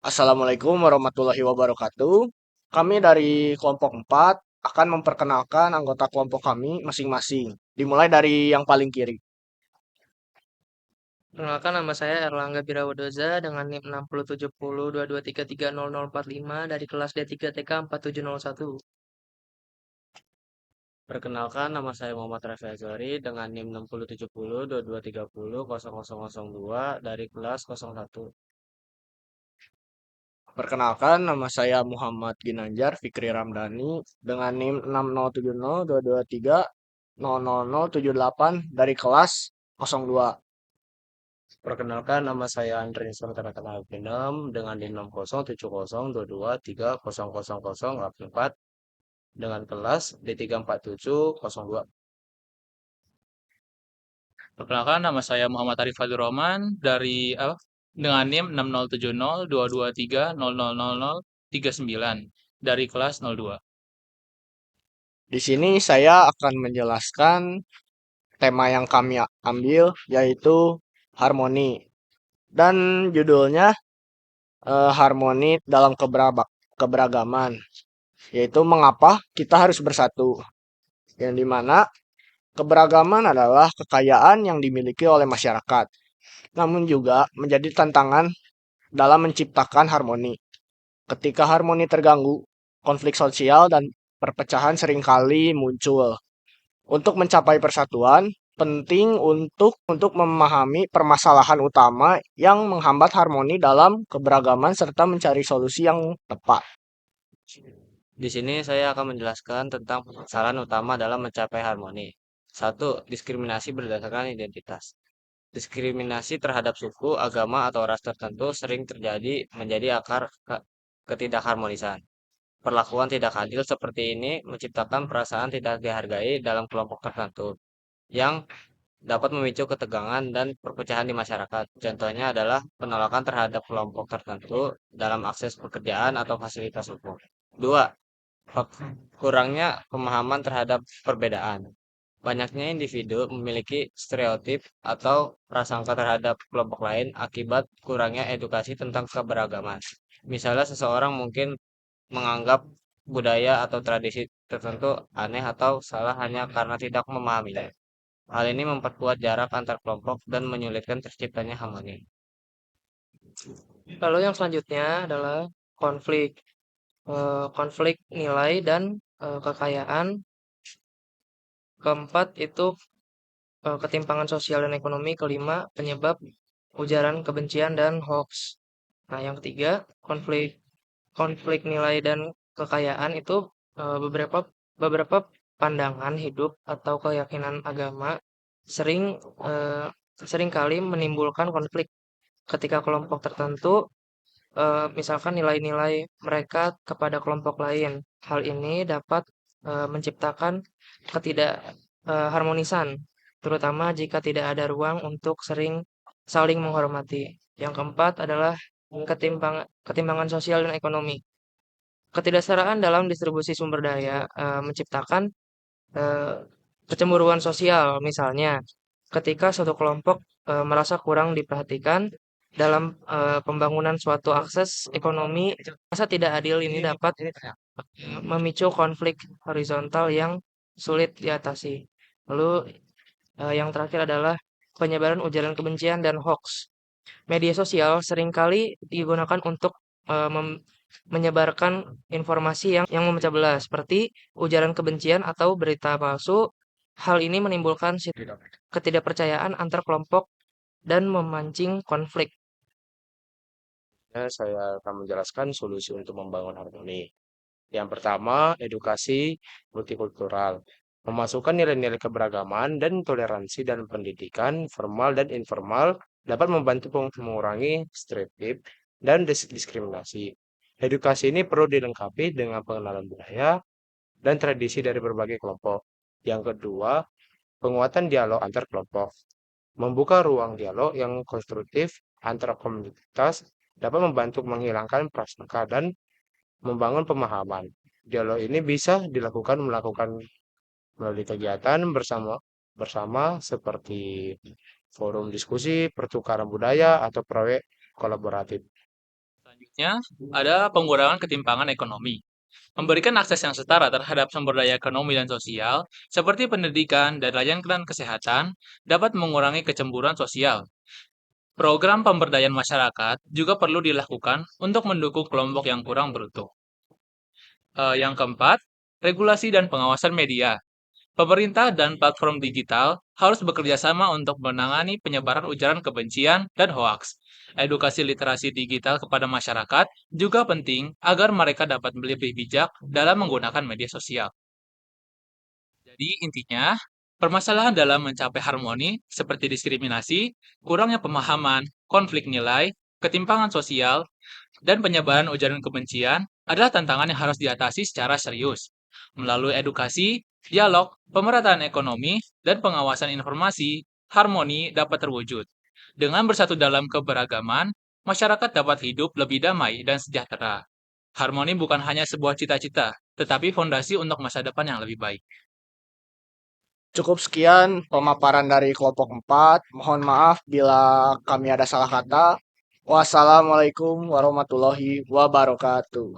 Assalamualaikum warahmatullahi wabarakatuh. Kami dari kelompok 4 akan memperkenalkan anggota kelompok kami masing-masing. Dimulai dari yang paling kiri. Perkenalkan nama saya Erlangga Birawadoza dengan NIM 607022330045 dari kelas D3 TK 4701. Perkenalkan, nama saya Muhammad Rafi Azwari dengan NIM 6070 2230 0002 dari kelas 01. Perkenalkan, nama saya Muhammad Ginanjar Fikri Ramdhani dengan NIM 607022300078 dari kelas 02. Perkenalkan, nama saya Andre Nisman Pinem dengan NIM 60702230030004 dengan kelas D34702. Perkenalkan, nama saya Muhammad Arif Fadil Rahman dengan NIM 607022300039 dari kelas 02. Di sini saya akan menjelaskan tema yang kami ambil yaitu harmoni. Dan judulnya harmoni dalam keberagaman, yaitu mengapa kita harus bersatu. Yang dimana keberagaman adalah kekayaan yang dimiliki oleh masyarakat, namun juga menjadi tantangan dalam menciptakan harmoni. Ketika harmoni terganggu, konflik sosial dan perpecahan seringkali muncul. Untuk mencapai persatuan, penting untuk memahami permasalahan utama yang menghambat harmoni dalam keberagaman serta mencari solusi yang tepat. Di sini saya akan menjelaskan tentang permasalahan utama dalam mencapai harmoni. Satu, diskriminasi berdasarkan identitas. Diskriminasi terhadap suku, agama, atau ras tertentu sering terjadi menjadi akar ketidakharmonisan. Perlakuan tidak adil seperti ini menciptakan perasaan tidak dihargai dalam kelompok tertentu, yang dapat memicu ketegangan dan perpecahan di masyarakat. Contohnya adalah penolakan terhadap kelompok tertentu dalam akses pekerjaan atau fasilitas umum. Dua, kurangnya pemahaman terhadap perbedaan. Banyaknya individu memiliki stereotip atau prasangka terhadap kelompok lain akibat kurangnya edukasi tentang keberagaman. Misalnya seseorang mungkin menganggap budaya atau tradisi tertentu aneh atau salah hanya karena tidak memahaminya. Hal ini memperkuat jarak antar kelompok dan menyulitkan terciptanya harmoni. Lalu yang selanjutnya adalah konflik. Konflik nilai dan kekayaan. Keempat itu ketimpangan sosial dan ekonomi. Kelima, penyebab ujaran kebencian dan hoax. Nah, yang ketiga, konflik konflik nilai dan kekayaan itu beberapa beberapa pandangan hidup atau keyakinan agama sering eh, seringkali menimbulkan konflik ketika kelompok tertentu misalkan nilai-nilai mereka kepada kelompok lain. Hal ini dapat menciptakan ketidakharmonisan, terutama jika tidak ada ruang untuk saling menghormati. Yang keempat adalah ketimpangan sosial dan ekonomi. Ketidaksetaraan dalam distribusi sumber daya menciptakan eh, kecemburuan sosial, misalnya ketika suatu kelompok merasa kurang diperhatikan dalam pembangunan suatu akses ekonomi, rasa tidak adil ini dapat memicu konflik horizontal yang sulit diatasi. Lalu yang terakhir adalah penyebaran ujaran kebencian dan hoax. Media sosial seringkali digunakan untuk eh, mem- menyebarkan informasi yang memecah belah, seperti ujaran kebencian atau berita palsu. Hal ini menimbulkan ketidakpercayaan antar kelompok dan memancing konflik. Saya akan menjelaskan solusi untuk membangun harmoni. Yang pertama, edukasi multikultural. Memasukkan nilai-nilai keberagaman dan toleransi dalam pendidikan formal dan informal dapat membantu mengurangi stereotip dan diskriminasi. Edukasi ini perlu dilengkapi dengan pengenalan budaya dan tradisi dari berbagai kelompok. Yang kedua, penguatan dialog antar kelompok. Membuka ruang dialog yang konstruktif antara komunitas dapat membantu menghilangkan prasangka dan membangun pemahaman. Dialog ini bisa melakukan melalui kegiatan bersama bersama seperti forum diskusi, pertukaran budaya, atau proyek kolaboratif. Selanjutnya, ada pengurangan ketimpangan ekonomi. Memberikan akses yang setara terhadap sumber daya ekonomi dan sosial, seperti pendidikan dan layanan kesehatan, dapat mengurangi kecemburuan sosial. Program pemberdayaan masyarakat juga perlu dilakukan untuk mendukung kelompok yang kurang beruntung. Yang keempat, regulasi dan pengawasan media. Pemerintah dan platform digital harus bekerja sama untuk menangani penyebaran ujaran kebencian dan hoaks. Edukasi literasi digital kepada masyarakat juga penting agar mereka dapat lebih bijak dalam menggunakan media sosial. Jadi intinya, permasalahan dalam mencapai harmoni seperti diskriminasi, kurangnya pemahaman, konflik nilai, ketimpangan sosial, dan penyebaran ujaran kebencian adalah tantangan yang harus diatasi secara serius. Melalui edukasi, dialog, pemerataan ekonomi, dan pengawasan informasi, harmoni dapat terwujud. Dengan bersatu dalam keberagaman, masyarakat dapat hidup lebih damai dan sejahtera. Harmoni bukan hanya sebuah cita-cita, tetapi fondasi untuk masa depan yang lebih baik. Cukup sekian pemaparan dari kelompok 4. Mohon maaf bila kami ada salah kata. Wassalamualaikum warahmatullahi wabarakatuh.